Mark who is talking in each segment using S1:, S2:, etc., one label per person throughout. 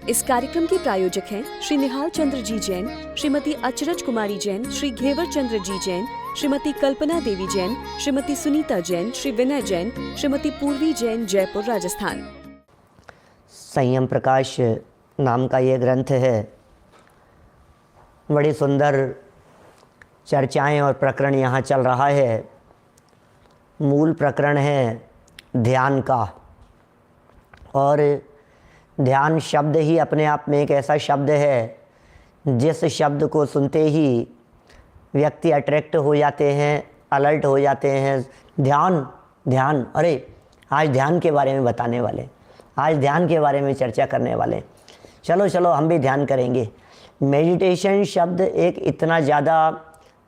S1: इस कार्यक्रम के प्रायोजक हैं श्री निहाल चंद्र जी जैन, श्रीमती अचरज कुमारी जैन, श्री घेवर चंद्र जी जैन, श्रीमती कल्पना देवी जैन, श्रीमती सुनीता जैन, श्री विनय जैन, श्रीमती पूर्वी जैन, जयपुर, राजस्थान।
S2: संयम प्रकाश नाम का ये ग्रंथ है। बड़ी सुंदर चर्चाएं और प्रकरण यहाँ चल रहा है। मूल प्रकरण है ध्यान का, और ध्यान शब्द ही अपने आप में एक ऐसा शब्द है जिस शब्द को सुनते ही व्यक्ति अट्रैक्ट हो जाते हैं, अलर्ट हो जाते हैं। ध्यान ध्यान, अरे आज ध्यान के बारे में बताने वाले, आज ध्यान के बारे में चर्चा करने वाले। चलो चलो हम भी ध्यान करेंगे। मेडिटेशन शब्द एक इतना ज़्यादा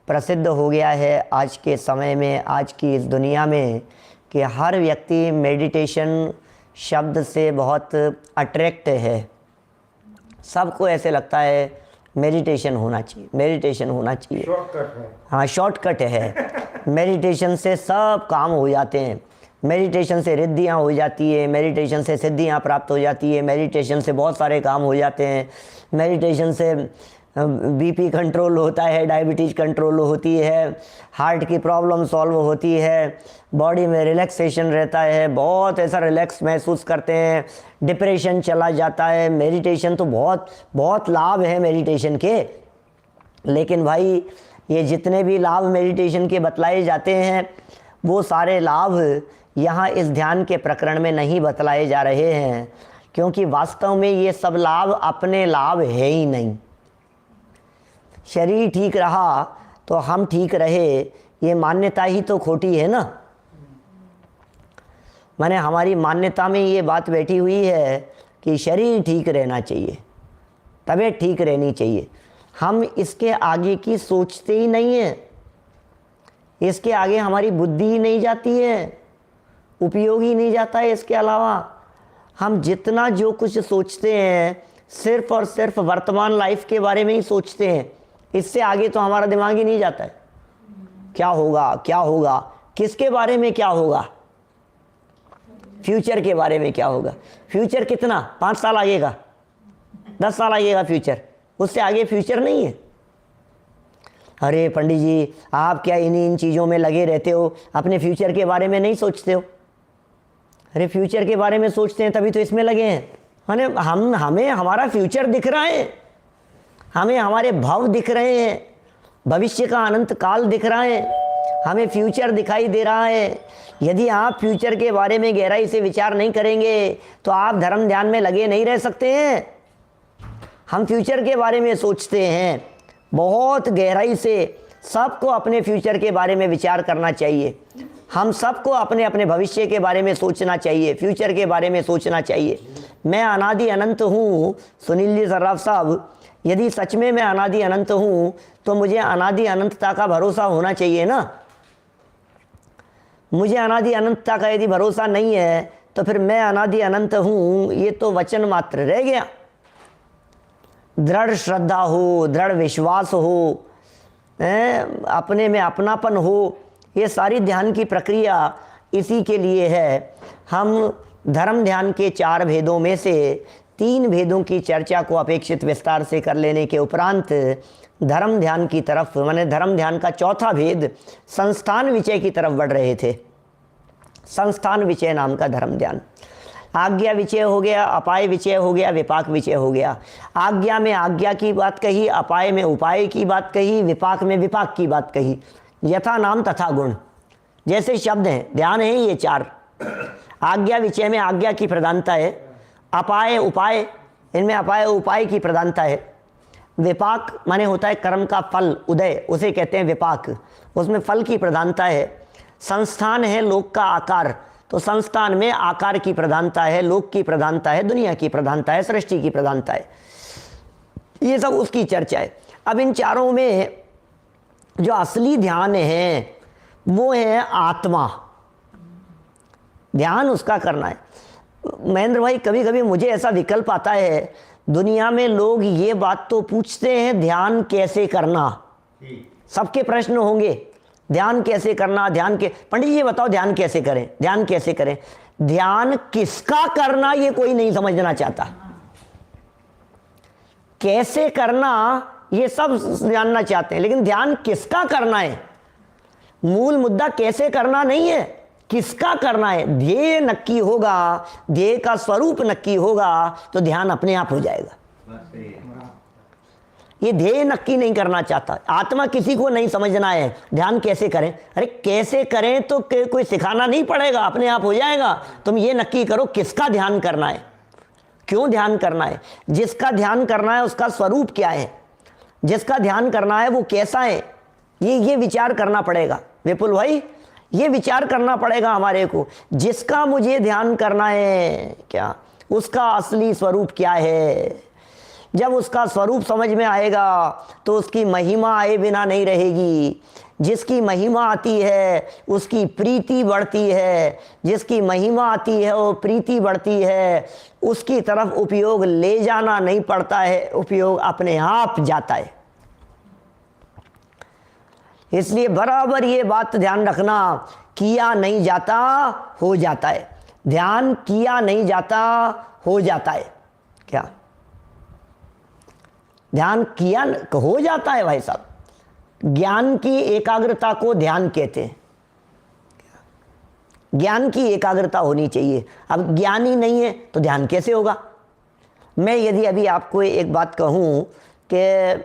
S2: प्रसिद्ध हो गया है आज के समय में, आज की इस दुनिया में, कि हर व्यक्ति मेडिटेशन शब्द से बहुत अट्रैक्ट है। सबको ऐसे लगता है मेडिटेशन होना चाहिए, मेडिटेशन होना चाहिए।
S3: शॉर्टकट है।
S2: हाँ, शॉर्टकट है। मेडिटेशन से सब काम हो जाते हैं, मेडिटेशन से रिद्धियाँ हो जाती है, मेडिटेशन से सिद्धियाँ प्राप्त हो जाती है, मेडिटेशन से बहुत सारे काम हो जाते हैं। मेडिटेशन से बीपी कंट्रोल होता है, डायबिटीज़ कंट्रोल होती है, हार्ट की प्रॉब्लम सॉल्व होती है, बॉडी में रिलैक्सेशन रहता है, बहुत ऐसा रिलैक्स महसूस करते हैं, डिप्रेशन चला जाता है। मेडिटेशन तो बहुत बहुत लाभ है मेडिटेशन के। लेकिन भाई ये जितने भी लाभ मेडिटेशन के बतलाए जाते हैं वो सारे लाभ यहाँ इस ध्यान के प्रकरण में नहीं बतलाए जा रहे हैं, क्योंकि वास्तव में ये सब लाभ अपने लाभ है ही नहीं। शरीर ठीक रहा तो हम ठीक रहे, ये मान्यता ही तो खोटी है ना। माने हमारी मान्यता में ये बात बैठी हुई है कि शरीर ठीक रहना चाहिए, तबीयत ठीक रहनी चाहिए। हम इसके आगे की सोचते ही नहीं हैं, इसके आगे हमारी बुद्धि ही नहीं जाती है, उपयोग ही नहीं जाता है। इसके अलावा हम जितना जो कुछ सोचते हैं सिर्फ और सिर्फ वर्तमान लाइफ के बारे में ही सोचते हैं, इससे आगे तो हमारा दिमाग ही नहीं जाता है। क्या होगा, क्या होगा, किसके बारे में क्या होगा, फ्यूचर के बारे में क्या होगा। फ्यूचर कितना, 5 साल आगेगा, 10 साल आगेगा फ्यूचर, उससे आगे फ्यूचर नहीं है। अरे पंडित जी आप क्या इन चीज़ों में लगे रहते हो, अपने फ्यूचर के बारे में नहीं सोचते हो। अरे फ्यूचर के बारे में सोचते हैं तभी तो इसमें लगे हैं। माने हमें हमारा फ्यूचर दिख रहा है, हमें हमारे भव दिख रहे हैं, भविष्य का अनंत काल दिख रहा है, हमें फ्यूचर दिखाई दे रहा है। यदि आप फ्यूचर के बारे में गहराई से विचार नहीं करेंगे तो आप धर्म ध्यान में लगे नहीं रह सकते हैं। हम फ्यूचर के बारे में सोचते हैं बहुत गहराई से। सबको अपने फ्यूचर के बारे में विचार करना चाहिए, हम सबको अपने अपने भविष्य के बारे में सोचना चाहिए, फ्यूचर के बारे में सोचना चाहिए। मैं अनादि अनंत हूँ सुनील जी सर्राफ साहब, यदि सच में मैं अनादि अनंत हूँ तो मुझे अनादि अनंतता का भरोसा होना चाहिए ना। मुझे अनादि अनंतता का यदि भरोसा नहीं है तो फिर मैं अनादि अनंत हूँ ये तो वचन मात्र रह गया। दृढ़ श्रद्धा हो, दृढ़ विश्वास हो, अपने में अपनापन हो, ये सारी ध्यान की प्रक्रिया इसी के लिए है। हम धर्म ध्यान के 4 भेदों में से 3 भेदों की चर्चा को अपेक्षित विस्तार से कर लेने के उपरांत धर्म ध्यान की तरफ, माने धर्म ध्यान का 4था भेद संस्थान विचय की तरफ बढ़ रहे थे। संस्थान विचय नाम का धर्म ध्यान। आज्ञा विचय हो गया, अपाय विचय हो गया, विपाक विचय हो गया। आज्ञा में आज्ञा की बात कही, अपाय में उपाय की बात कही, विपाक में विपाक की बात कही। यथा नाम तथा गुण जैसे शब्द हैं, ध्यान है ये 4। आज्ञा विचय में आज्ञा की प्रधानता है, अपाय उपाय इनमें अपाय उपाय की प्रधानता है। विपाक माने होता है कर्म का फल उदय, उसे कहते हैं विपाक, उसमें फल की प्रधानता है। संस्थान है लोक का आकार, तो संस्थान में आकार की प्रधानता है, लोक की प्रधानता है, दुनिया की प्रधानता है, सृष्टि की प्रधानता है। ये सब उसकी चर्चा है। अब इन चारों में जो असली ध्यान है वो है आत्मा, ध्यान उसका करना है। महेंद्र भाई कभी कभी मुझे ऐसा विकल्प आता है, दुनिया में लोग ये बात तो पूछते हैं ध्यान कैसे करना, सबके प्रश्न होंगे ध्यान कैसे करना, ध्यान के पंडित जी बताओ ध्यान कैसे करें, ध्यान कैसे करें। ध्यान किसका करना ये कोई नहीं समझना चाहता। कैसे करना ये सब जानना चाहते हैं, लेकिन ध्यान किसका करना है, मूल मुद्दा कैसे करना नहीं है, किसका करना है। ध्येय नक्की होगा, ध्येय का स्वरूप नक्की होगा तो ध्यान अपने आप हो जाएगा। ये ध्येय नक्की नहीं करना चाहता, आत्मा किसी को नहीं समझना है, ध्यान कैसे करें। अरे कैसे करें तो कोई सिखाना नहीं पड़ेगा, अपने आप हो जाएगा। तुम ये नक्की करो किसका ध्यान करना है, क्यों ध्यान करना है, जिसका ध्यान करना है उसका स्वरूप क्या है, जिसका ध्यान करना है वो कैसा है, ये विचार करना पड़ेगा। विपुल भाई ये विचार करना पड़ेगा हमारे को, जिसका मुझे ध्यान करना है क्या, उसका असली स्वरूप क्या है। जब उसका स्वरूप समझ में आएगा तो उसकी महिमा आए बिना नहीं रहेगी। जिसकी महिमा आती है उसकी प्रीति बढ़ती है, जिसकी महिमा आती है वो प्रीति बढ़ती है, उसकी तरफ उपयोग ले जाना नहीं पड़ता है, उपयोग अपने आप जाता है। इसलिए बराबर ये बात ध्यान रखना, किया नहीं जाता हो जाता है, ध्यान किया नहीं जाता हो जाता है। क्या ध्यान किया हो जाता है भाई साहब। ज्ञान की एकाग्रता को ध्यान कहते हैं, ज्ञान की एकाग्रता होनी चाहिए। अब ज्ञान ही नहीं है तो ध्यान कैसे होगा। मैं यदि अभी आपको एक बात कहूँ कि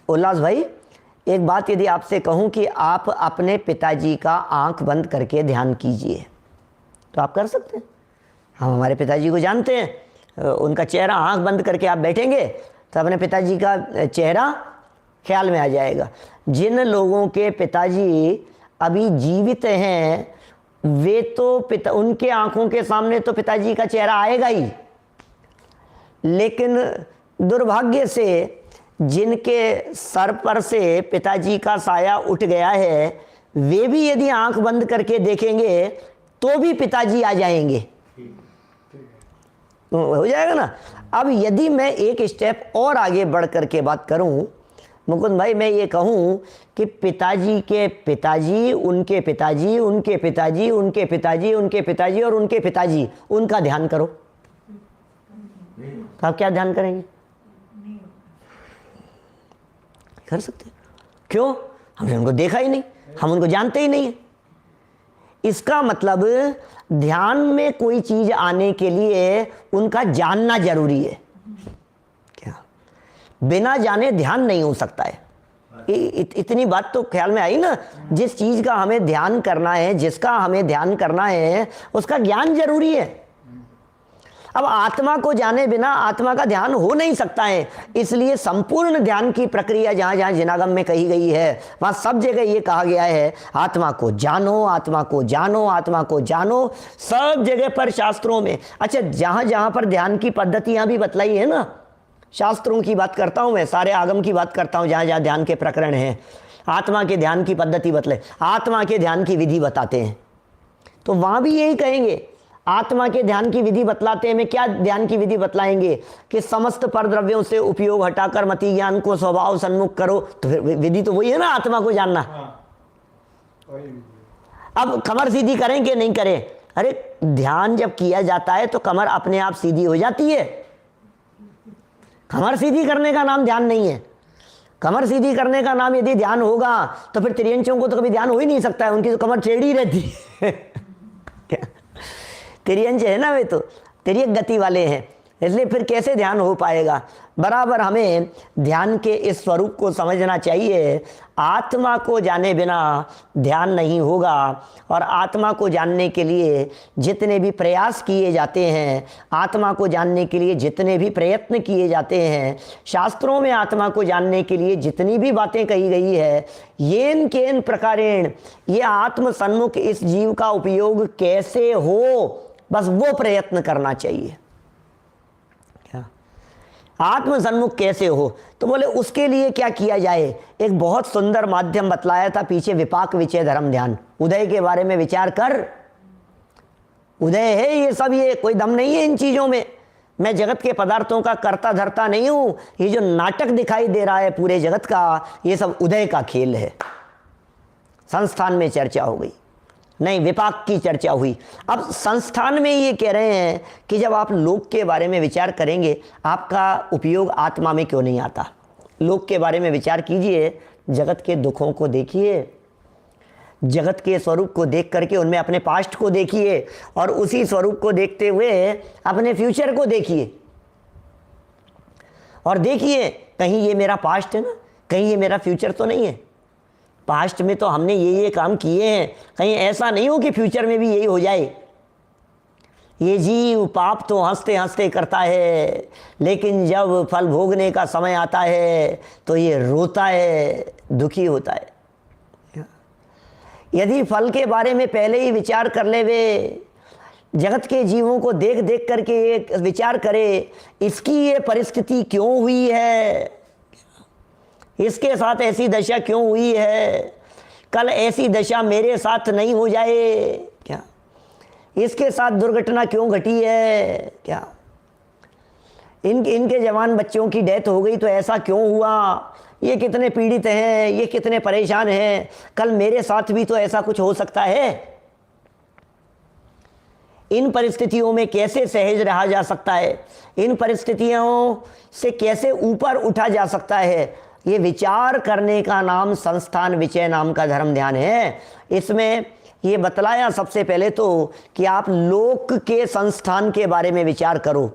S2: उल्लास भाई, एक बात यदि आपसे कहूँ कि आप अपने पिताजी का आंख बंद करके ध्यान कीजिए, तो आप कर सकते हैं। हम हमारे पिताजी को जानते हैं, उनका चेहरा आंख बंद करके आप बैठेंगे तो अपने पिताजी का चेहरा ख्याल में आ जाएगा। जिन लोगों के पिताजी अभी जीवित हैं वे तो उनके आंखों के सामने तो पिताजी का चेहरा आएगा ही, लेकिन दुर्भाग्य से जिनके सर पर से पिताजी का साया उठ गया है वे भी यदि आंख बंद करके देखेंगे तो भी पिताजी आ जाएंगे, तो हो जाएगा ना। अब यदि मैं एक स्टेप और आगे बढ़ करके बात करूं मुकुंद भाई, मैं ये कहूं कि पिताजी के पिताजी, उनके पिताजी, उनके पिताजी, उनके पिताजी, उनके पिताजी और उनके पिताजी, उनका ध्यान करो, तो आप क्या ध्यान करेंगे? कर सकते? क्यों? हमने उनको देखा ही नहीं, हम उनको जानते ही नहीं है। इसका मतलब ध्यान में कोई चीज आने के लिए उनका जानना जरूरी है। क्या बिना जाने ध्यान नहीं हो सकता है? इतनी बात तो ख्याल में आई ना। जिस चीज का हमें ध्यान करना है, जिसका हमें ध्यान करना है, उसका ज्ञान जरूरी है। अब आत्मा को जाने बिना आत्मा का ध्यान हो नहीं सकता है। इसलिए संपूर्ण ध्यान की प्रक्रिया जहां जहां जिनागम में कही गई है वहां सब जगह ये कहा गया है, आत्मा को जानो, आत्मा को जानो, आत्मा को जानो, सब जगह पर शास्त्रों में। अच्छा, जहां जहां पर ध्यान की पद्धतियां भी बतलाई है ना, शास्त्रों की बात करता हूं मैं, सारे आगम की बात करता हूं, जहां जहां ध्यान के प्रकरण हैं, आत्मा के ध्यान की पद्धति बतले, आत्मा के ध्यान की विधि बताते हैं, तो वहां भी यही कहेंगे। आत्मा के ध्यान की विधि बतलाते हैं। में क्या ध्यान की विधि बतलाएंगे कि समस्त परद्रव्यों से उपयोग हटाकर मति ज्ञान को स्वभाव सन्मुख करो। तो फिर विधि तो वही है ना, आत्मा को जानना। अब कमर सीधी करें कि नहीं करें? अरे ध्यान जब किया जाता है तो कमर अपने आप सीधी हो जाती है। कमर सीधी करने का नाम ध्यान नहीं है। कमर सीधी करने का नाम यदि ध्यान होगा तो फिर त्रियंचों को तो कभी ध्यान हो ही नहीं सकता है, उनकी तो कमर टेढ़ी रहती है। तिर्यंच है ना, वे तो तिर्यक गति वाले हैं, इसलिए फिर कैसे ध्यान हो पाएगा। बराबर हमें ध्यान के इस स्वरूप को समझना चाहिए। आत्मा को जाने बिना ध्यान नहीं होगा, और आत्मा को जानने के लिए जितने भी प्रयास किए जाते हैं, आत्मा को जानने के लिए जितने भी प्रयत्न किए जाते हैं, शास्त्रों में आत्मा को जानने के लिए जितनी भी बातें कही गई है, येन केन प्रकारेण, ये आत्म सन्मुख इस जीव का उपयोग कैसे हो, बस वो प्रयत्न करना चाहिए। क्या आत्म सन्मुख कैसे हो? तो बोले उसके लिए क्या किया जाए। एक बहुत सुंदर माध्यम बतलाया था पीछे, विपाक विचय धर्म ध्यान। उदय के बारे में विचार कर, उदय है ये सब, ये कोई दम नहीं है इन चीजों में। मैं जगत के पदार्थों का कर्ता धर्ता नहीं हूं। ये जो नाटक दिखाई दे रहा है पूरे जगत का, ये सब उदय का खेल है। संस्थान में चर्चा हो गई, नहीं, विपाक की चर्चा हुई। अब संस्थान में ये कह रहे हैं कि जब आप लोक के बारे में विचार करेंगे, आपका उपयोग आत्मा में क्यों नहीं आता? लोक के बारे में विचार कीजिए, जगत के दुखों को देखिए, जगत के स्वरूप को देख करके उनमें अपने पास्ट को देखिए, और उसी स्वरूप को देखते हुए अपने फ्यूचर को देखिए, और देखिए कहीं ये मेरा पास्ट है ना, कहीं ये मेरा फ्यूचर तो नहीं है। पास्ट में तो हमने ये काम किए हैं, कहीं ऐसा नहीं हो कि फ्यूचर में भी यही हो जाए। ये जीव पाप तो हंसते हंसते करता है, लेकिन जब फल भोगने का समय आता है तो ये रोता है, दुखी होता है। यदि फल के बारे में पहले ही विचार कर ले, वे जगत के जीवों को देख देख करके एक विचार करे, इसकी ये परिस्थिति क्यों हुई है, इसके साथ ऐसी दशा क्यों हुई है, कल ऐसी दशा मेरे साथ नहीं हो जाए क्या, इसके साथ दुर्घटना क्यों घटी है क्या, इनके जवान बच्चों की डेथ हो गई तो ऐसा क्यों हुआ, ये कितने पीड़ित हैं, ये कितने परेशान हैं, कल मेरे साथ भी तो ऐसा कुछ हो सकता है। इन परिस्थितियों में कैसे सहज रहा जा सकता है, इन परिस्थितियों से कैसे ऊपर उठा जा सकता है, ये विचार करने का नाम संस्थान विचय नाम का धर्म ध्यान है। इसमें ये बतलाया सबसे पहले तो कि आप लोक के संस्थान के बारे में विचार करो,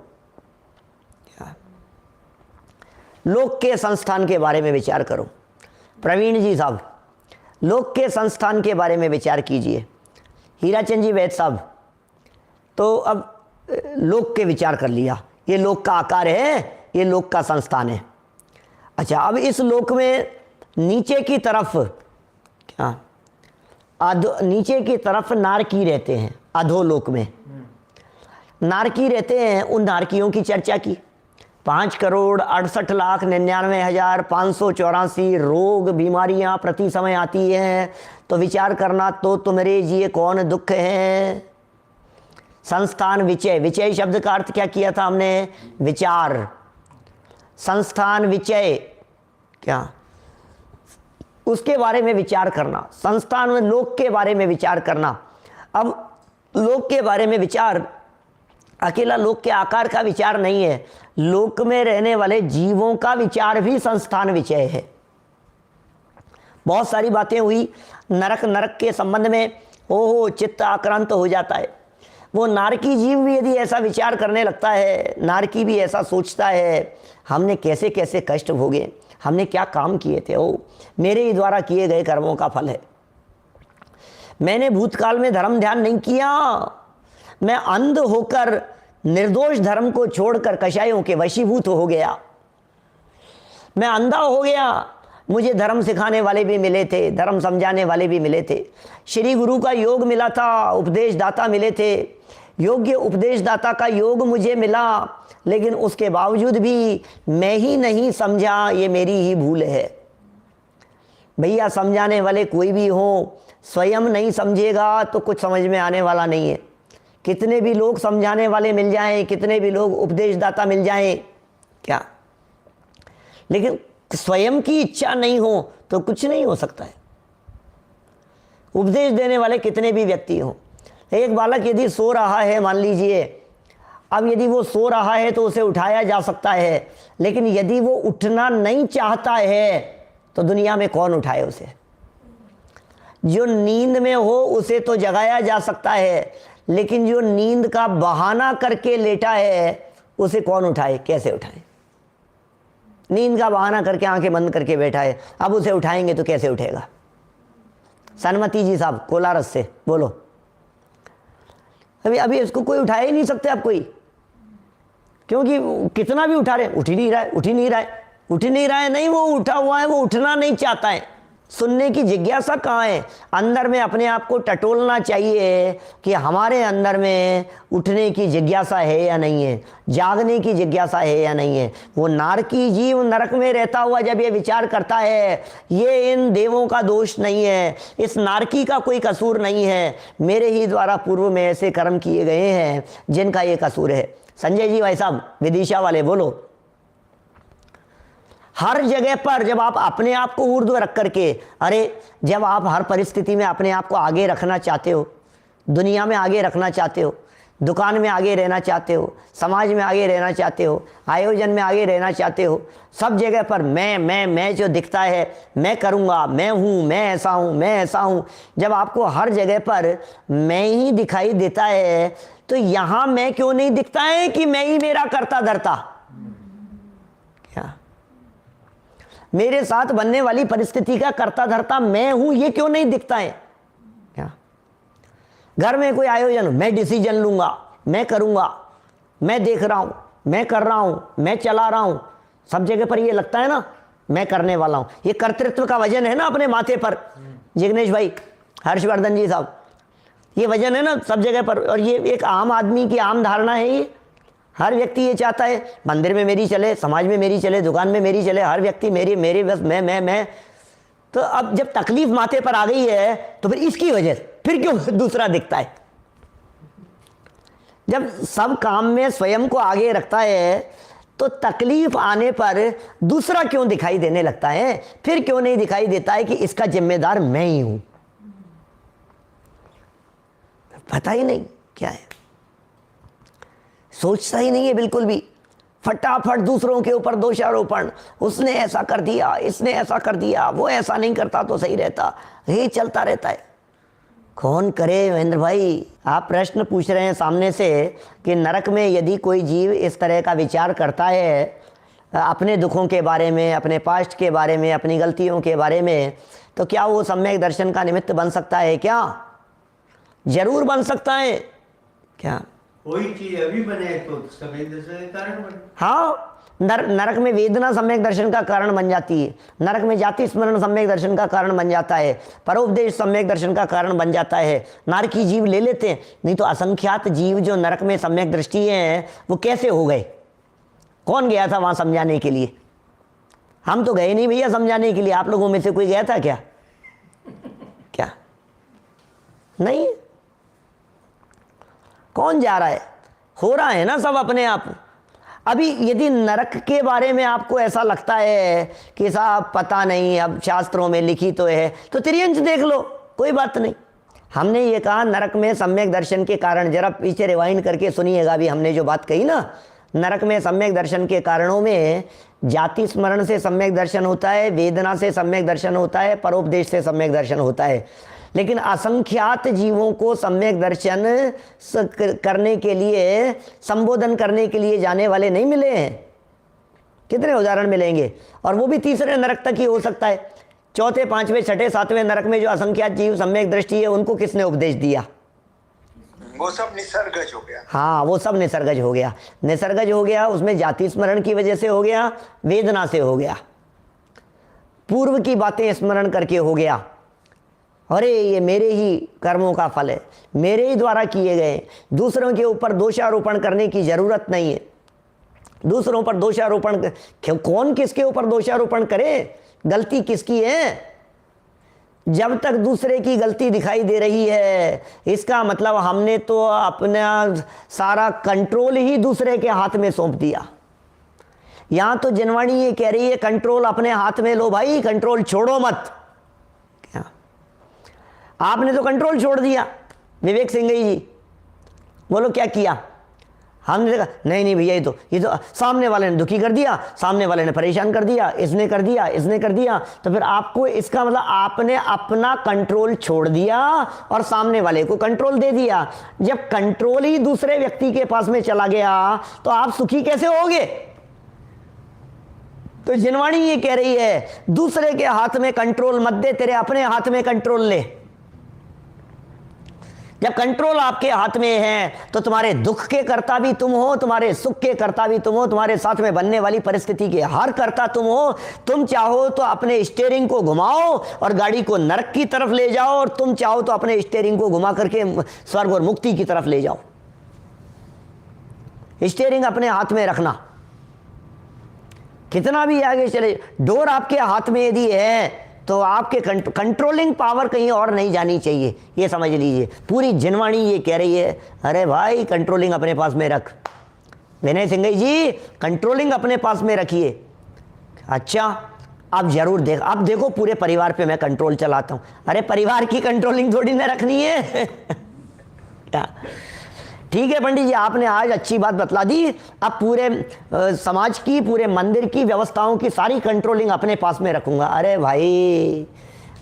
S2: लोक के संस्थान के बारे में विचार करो। प्रवीण जी साहब, लोक के संस्थान के बारे में विचार कीजिए। हीराचंद जी वैद साहब, तो अब लोक के विचार कर लिया, ये लोक का आकार है, ये लोक का संस्थान है। अच्छा, अब इस लोक में नीचे की तरफ क्या, नीचे की तरफ नारकी रहते हैं, अधोलोक में नारकी रहते हैं। उन नारकियों की चर्चा की। 5,68,99,584 रोग बीमारियां प्रति समय आती हैं, तो विचार करना तो तुम्हारे जिए कौन दुख है। संस्थान विचय, विचय शब्द का अर्थ क्या किया था हमने, विचार। संस्थान विचय क्या, उसके बारे में विचार करना, संस्थान में लोक के बारे में विचार करना। अब लोक के बारे में विचार अकेला लोक के आकार का विचार नहीं है, लोक में रहने वाले जीवों का विचार भी संस्थान विचय है। बहुत सारी बातें हुई नरक के संबंध में, ओहो चित्त आक्रांत हो जाता है। वो नारकी जीव भी यदि ऐसा विचार करने लगता है, नारकी भी ऐसा सोचता है, हमने कैसे कैसे कष्ट भोगे, हमने क्या काम किए थे, ओ मेरे ही द्वारा किए गए कर्मों का फल है। मैंने भूतकाल में धर्म ध्यान नहीं किया, मैं अंध होकर निर्दोष धर्म को छोड़कर कषायों के वशीभूत हो गया, मैं अंधा हो गया। मुझे धर्म सिखाने वाले भी मिले थे, धर्म समझाने वाले भी मिले थे, श्री गुरु का योग मिला था, उपदेश दाता मिले थे, योग्य उपदेश दाता का योग मुझे मिला, लेकिन उसके बावजूद भी मैं ही नहीं समझा, ये मेरी ही भूल है। भैया समझाने वाले कोई भी हो, स्वयं नहीं समझेगा तो कुछ समझ में आने वाला नहीं है। कितने भी लोग समझाने वाले मिल जाएं, कितने भी लोग उपदेशदाता मिल जाएं क्या, लेकिन स्वयं की इच्छा नहीं हो तो कुछ नहीं हो सकता है। उपदेश देने वाले कितने भी व्यक्ति हों, एक बालक यदि सो रहा है मान लीजिए, अब यदि वो सो रहा है तो उसे उठाया जा सकता है, लेकिन यदि वो उठना नहीं चाहता है तो दुनिया में कौन उठाए उसे। जो नींद में हो उसे तो जगाया जा सकता है, लेकिन जो नींद का बहाना करके लेटा है उसे कौन उठाए, कैसे उठाए। नींद का बहाना करके आंखें बंद करके बैठा है, अब उसे उठाएंगे तो कैसे उठेगा। सनमती जी साहब कोलारस से बोलो, अभी इसको कोई उठा ही नहीं सकते आप कोई, क्योंकि कितना भी उठा रहे उठ ही नहीं रहा है, उठ ही नहीं रहा है, उठ ही नहीं रहा है। नहीं, वो उठा हुआ है, वो उठना नहीं चाहता है। सुनने की जिज्ञासा कहाँ है। अंदर में अपने आप को टटोलना चाहिए कि हमारे अंदर में उठने की जिज्ञासा है या नहीं है, जागने की जिज्ञासा है या नहीं है। वो नारकी जीव नरक में रहता हुआ जब ये विचार करता है, ये इन देवों का दोष नहीं है, इस नारकी का कोई कसूर नहीं है, मेरे ही द्वारा पूर्व में ऐसे कर्म किए गए हैं जिनका ये कसूर है। संजय जी भाई साहब विदिशा वाले बोलो, हर जगह पर जब आप अपने आप को ऊर्ध्व रख करके, अरे जब आप हर परिस्थिति में अपने आप को आगे रखना चाहते हो, दुनिया में आगे रखना चाहते हो, दुकान में आगे रहना चाहते हो, समाज में आगे रहना चाहते हो, आयोजन में आगे रहना चाहते हो, सब जगह पर मैं जो दिखता है, मैं करूँगा, मैं हूँ, मैं ऐसा हूँ, मैं ऐसा हूँ, जब आपको हर जगह पर मैं ही दिखाई देता है तो यहाँ मैं क्यों नहीं दिखता है कि मैं ही मेरा करता धरता? क्या मेरे साथ बनने वाली परिस्थिति का करता धरता मैं हूँ, ये क्यों नहीं दिखता है? क्या घर में कोई आयोजन, मैं डिसीजन लूंगा, मैं करूंगा, मैं देख रहा हूं, मैं कर रहा हूं, मैं चला रहा हूं, सब जगह पर ये लगता है ना मैं करने वाला हूं। ये कर्तृत्व का वजन है ना अपने माथे पर, जिग्नेश भाई, हर्षवर्धन जी साहब, ये वजन है ना सब जगह पर। और ये एक आम आदमी की आम धारणा है। ये हर व्यक्ति ये चाहता है मंदिर में मेरी चले, समाज में मेरी चले, दुकान में मेरी चले, हर व्यक्ति मेरी मेरी बस मैं। तो अब जब तकलीफ माथे पर आ गई है तो फिर इसकी वजह फिर क्यों दूसरा दिखता है? जब सब काम में स्वयं को आगे रखता है तो तकलीफ आने पर दूसरा क्यों दिखाई देने लगता है? फिर क्यों नहीं दिखाई देता है कि इसका जिम्मेदार मैं ही हूं? पता ही नहीं क्या है, सोचता ही नहीं है बिल्कुल भी। फटाफट दूसरों के ऊपर दोषारोपण, उसने ऐसा कर दिया, इसने ऐसा कर दिया, वो ऐसा नहीं करता तो सही रहता, ये चलता रहता है। कौन करे महेंद्र भाई? आप प्रश्न पूछ रहे हैं सामने से कि नरक में यदि कोई जीव इस तरह का विचार करता है अपने दुखों के बारे में, अपने पास्ट के बारे में, अपनी गलतियों के बारे में, तो क्या वो सम्यक दर्शन का निमित्त बन सकता है? क्या जरूर बन सकता है। क्या
S3: कोई चीज अभी बने तो सम्यक दर्शन का कारण बने।
S2: हाँ, नरक में वेदना सम्यक दर्शन का कारण बन जाती है, नरक में जाति स्मरण सम्यक दर्शन का कारण बन जाता है, परोपदेश सम्यक दर्शन का कारण बन जाता है। नारकी जीव ले लेते हैं, नहीं तो असंख्यात जीव जो नरक में सम्यक दृष्टि हैं वो कैसे हो गए? कौन गया था वहां समझाने के लिए? हम तो गए नहीं भैया समझाने के लिए। आप लोगों में से कोई गया था क्या? क्या नहीं? कौन जा रहा है? हो रहा है ना सब अपने आप। अभी यदि नरक के बारे में आपको ऐसा लगता है कि साहब पता नहीं, अब शास्त्रों में लिखी तो है, तो त्रियंश देख लो, कोई बात नहीं। हमने ये कहा नरक में सम्यक दर्शन के कारण, जरा पीछे रिवाइंड करके सुनिएगा। अभी हमने जो बात कही ना, नरक में सम्यक दर्शन के कारणों में जाति स्मरण से सम्यक दर्शन होता है, वेदना से सम्यक दर्शन होता है, परोपदेश से सम्यक दर्शन होता है। लेकिन असंख्यात जीवों को सम्यक दर्शन करने के लिए, संबोधन करने के लिए जाने वाले नहीं मिले हैं। कितने उदाहरण मिलेंगे? और वो भी तीसरे नरक तक ही हो सकता है। चौथे, पांचवें, छठे, सातवें नरक में जो असंख्यात जीव सम्यक दृष्टि है, उनको किसने उपदेश दिया?
S3: वो सब निसर्गज हो गया।
S2: हाँ, वो सब निसर्गज हो गया। निसर्गज हो गया, उसमें जाति स्मरण की वजह से हो गया, वेदना से हो गया, पूर्व की बातें स्मरण करके हो गया। अरे ये मेरे ही कर्मों का फल है, मेरे ही द्वारा किए गए। दूसरों के ऊपर दोषारोपण करने की जरूरत नहीं है। दूसरों पर दोषारोपण, कौन किसके ऊपर दोषारोपण करे? गलती किसकी है? जब तक दूसरे की गलती दिखाई दे रही है, इसका मतलब हमने तो अपना सारा कंट्रोल ही दूसरे के हाथ में सौंप दिया। यहां तो जिनवाणी ये कह रही है कंट्रोल अपने हाथ में लो भाई, कंट्रोल छोड़ो मत। क्या आपने तो कंट्रोल छोड़ दिया। विवेक सिंह जी बोलो क्या किया? हमने देखा नहीं भैया, ये तो सामने वाले ने दुखी कर दिया, सामने वाले ने परेशान कर दिया, इसने कर दिया, इसने कर दिया। तो फिर आपको इसका मतलब आपने अपना कंट्रोल छोड़ दिया और सामने वाले को कंट्रोल दे दिया। जब कंट्रोल ही दूसरे व्यक्ति के पास में चला गया तो आप सुखी कैसे होगे? तो जिनवाणी ये कह रही है दूसरे के हाथ में कंट्रोल मत दे, तेरे अपने हाथ में कंट्रोल ले। जब कंट्रोल आपके हाथ में है तो तुम्हारे दुख के कर्ता भी तुम हो, तुम्हारे सुख के कर्ता भी तुम हो, तुम्हारे साथ में बनने वाली परिस्थिति के हर कर्ता तुम हो। तुम चाहो तो अपने स्टीयरिंग को घुमाओ और गाड़ी को नरक की तरफ ले जाओ, और तुम चाहो तो अपने स्टीयरिंग को घुमा करके स्वर्ग और मुक्ति की तरफ ले जाओ। स्टीयरिंग अपने हाथ में रखना, कितना भी आगे चले। डोर आपके हाथ में यदि है तो आपके कंट्रोलिंग पावर कहीं और नहीं जानी चाहिए, ये समझ लीजिए। पूरी जिनवाणी ये कह रही है अरे भाई कंट्रोलिंग अपने पास में रख। विनय सिंह जी कंट्रोलिंग अपने पास में रखिए। अच्छा, अब जरूर देख, अब देखो पूरे परिवार पे मैं कंट्रोल चलाता हूँ। अरे परिवार की कंट्रोलिंग थोड़ी ना रखनी है। क्या? ठीक है पंडित जी, आपने आज अच्छी बात बतला दी। अब पूरे समाज की, पूरे मंदिर की व्यवस्थाओं की सारी कंट्रोलिंग अपने पास में रखूंगा। अरे भाई,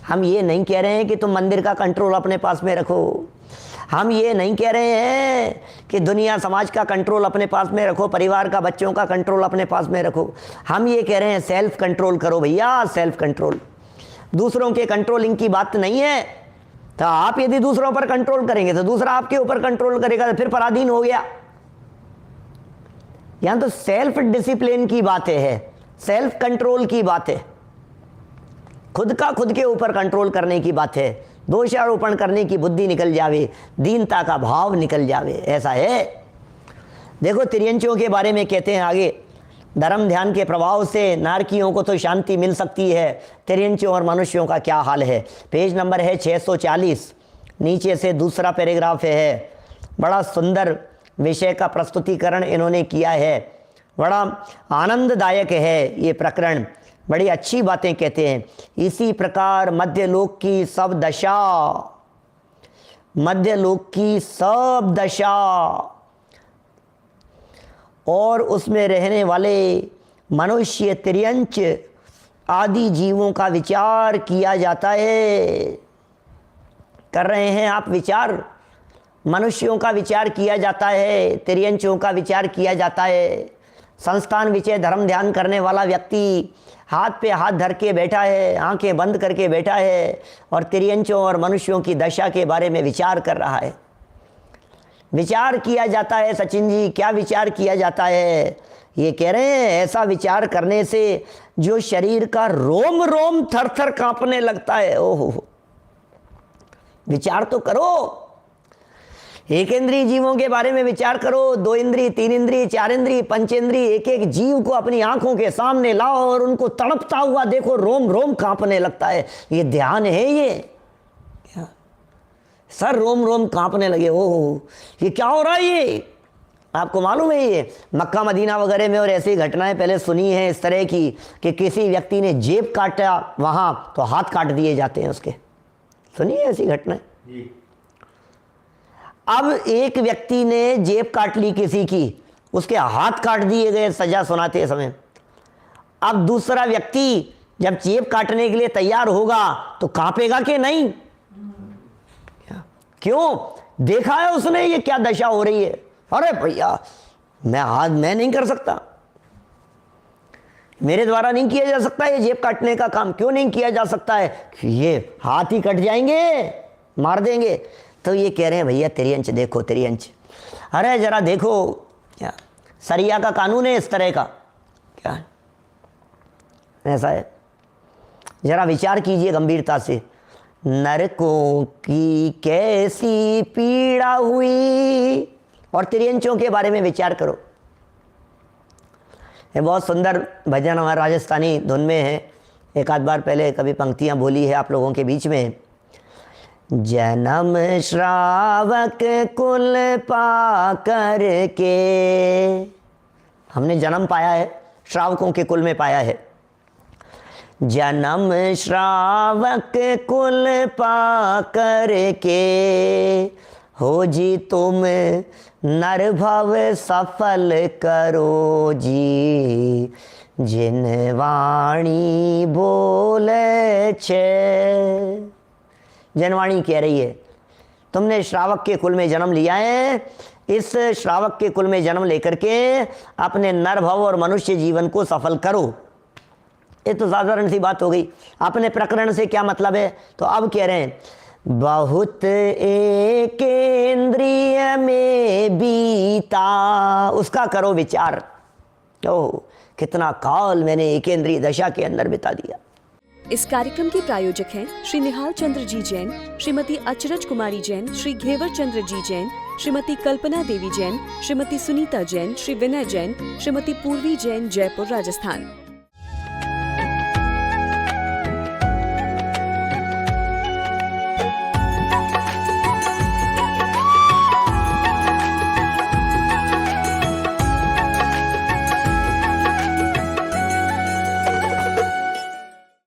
S2: हम ये नहीं कह रहे हैं कि तुम मंदिर का कंट्रोल अपने पास में रखो। हम ये नहीं कह रहे हैं कि दुनिया समाज का कंट्रोल अपने पास में रखो, परिवार का, बच्चों का कंट्रोल अपने पास में रखो। हम ये कह रहे हैं सेल्फ कंट्रोल करो भैया, सेल्फ कंट्रोल। दूसरों के कंट्रोलिंग की बात नहीं है। तो आप यदि दूसरों पर कंट्रोल करेंगे तो दूसरा आपके ऊपर कंट्रोल करेगा, तो फिर पराधीन हो गया। यहां तो सेल्फ डिसिप्लिन की बातें है, सेल्फ कंट्रोल की बात है, खुद का खुद के ऊपर कंट्रोल करने की बात है। दोषारोपण करने की बुद्धि निकल जावे, दीनता का भाव निकल जावे, ऐसा है। देखो तिर्यंचों के बारे में कहते हैं आगे, धर्म ध्यान के प्रभाव से नारकियों को तो शांति मिल सकती है, तिर्यंचों और मनुष्यों का क्या हाल है। पेज नंबर है 640, नीचे से दूसरा पैराग्राफ है। बड़ा सुंदर विषय का प्रस्तुतिकरण इन्होंने किया है, बड़ा आनंददायक है ये प्रकरण, बड़ी अच्छी बातें कहते हैं। इसी प्रकार मध्यलोक की सब दशा, मध्यलोक की सब दशा और उसमें रहने वाले मनुष्य, तिर्यंच आदि जीवों का विचार किया जाता है। कर रहे हैं आप विचार? मनुष्यों का विचार किया जाता है, तिर्यंचों का विचार किया जाता है। संस्थान विषय धर्म ध्यान करने वाला व्यक्ति हाथ पे हाथ धर के बैठा है, आंखें बंद करके बैठा है और तिर्यंचों और मनुष्यों की दशा के बारे में विचार कर रहा है। विचार किया जाता है। सचिन जी, क्या विचार किया जाता है? ये कह रहे हैं ऐसा विचार करने से जो शरीर का रोम रोम थर थर कांपने लगता है। ओहो, विचार तो करो, एक इंद्रिय जीवों के बारे में विचार करो। 2 इंद्रिय, 3 इंद्रिय, 4 इंद्रिय, पंचेंद्रिय, एक एक जीव को अपनी आंखों के सामने लाओ और उनको तड़पता हुआ देखो, रोम रोम कांपने लगता है। ये ध्यान है? ये क्या सर, रोम रोम कांपने लगे, ओह ये क्या हो रहा है? ये आपको मालूम है? ये मक्का मदीना वगैरह में और ऐसी घटनाएं पहले सुनी हैं इस तरह की कि किसी व्यक्ति ने जेब काटा वहां तो हाथ काट दिए जाते हैं उसके। सुनी है ऐसी घटनाएं? अब एक व्यक्ति ने जेब काट ली किसी की, उसके हाथ काट दिए गए सजा सुनाते समय। अब दूसरा व्यक्ति जब जेब काटने के लिए तैयार होगा तो कांपेगा कि नहीं? क्यों? देखा है उसने ये क्या दशा हो रही है। अरे भैया, मैं नहीं कर सकता, मेरे द्वारा नहीं किया जा सकता ये जेब काटने का काम। क्यों नहीं किया जा सकता है? ये हाथ ही कट जाएंगे, मार देंगे। तो ये कह रहे हैं भैया तिर्यंच देखो, तिर्यंच, अरे जरा देखो, क्या सरिया का कानून है इस तरह का? क्या ऐसा है? जरा विचार कीजिए गंभीरता से। नरकों की कैसी पीड़ा हुई, और तिर्यंचों के बारे में विचार करो। ये बहुत सुंदर भजन हमारा राजस्थानी धुन में है, एक आध बार पहले कभी पंक्तियां बोली है आप लोगों के बीच में। जन्म श्रावक कुल पा कर के, हमने जन्म पाया है, श्रावकों के कुल में पाया है। जन्म श्रावक कुल पा कर के, हो जी तुम नर भव सफल करो जी, जिन वाणी बोले छे। जनवाणी कह रही है तुमने श्रावक के कुल में जन्म लिया है, इस श्रावक के कुल में जन्म लेकर के अपने नर भव और मनुष्य जीवन को सफल करो। ये तो साधारण सी बात हो गई। अपने प्रकरण से क्या मतलब है? तो अब कह रहे हैं बहुत एक इंद्रिय में बीता, उसका करो विचार। ओह, कितना काल मैंने एक इंद्रिय दशा के अंदर बिता दिया।
S1: इस कार्यक्रम के प्रायोजक हैं श्री निहाल चंद्र जी जैन, श्रीमती अचरज कुमारी जैन, श्री घेवर चंद्र जी जैन, श्रीमती कल्पना देवी जैन, श्रीमती सुनीता जैन, श्री विनय जैन, श्रीमती पूर्वी जैन, जयपुर, राजस्थान।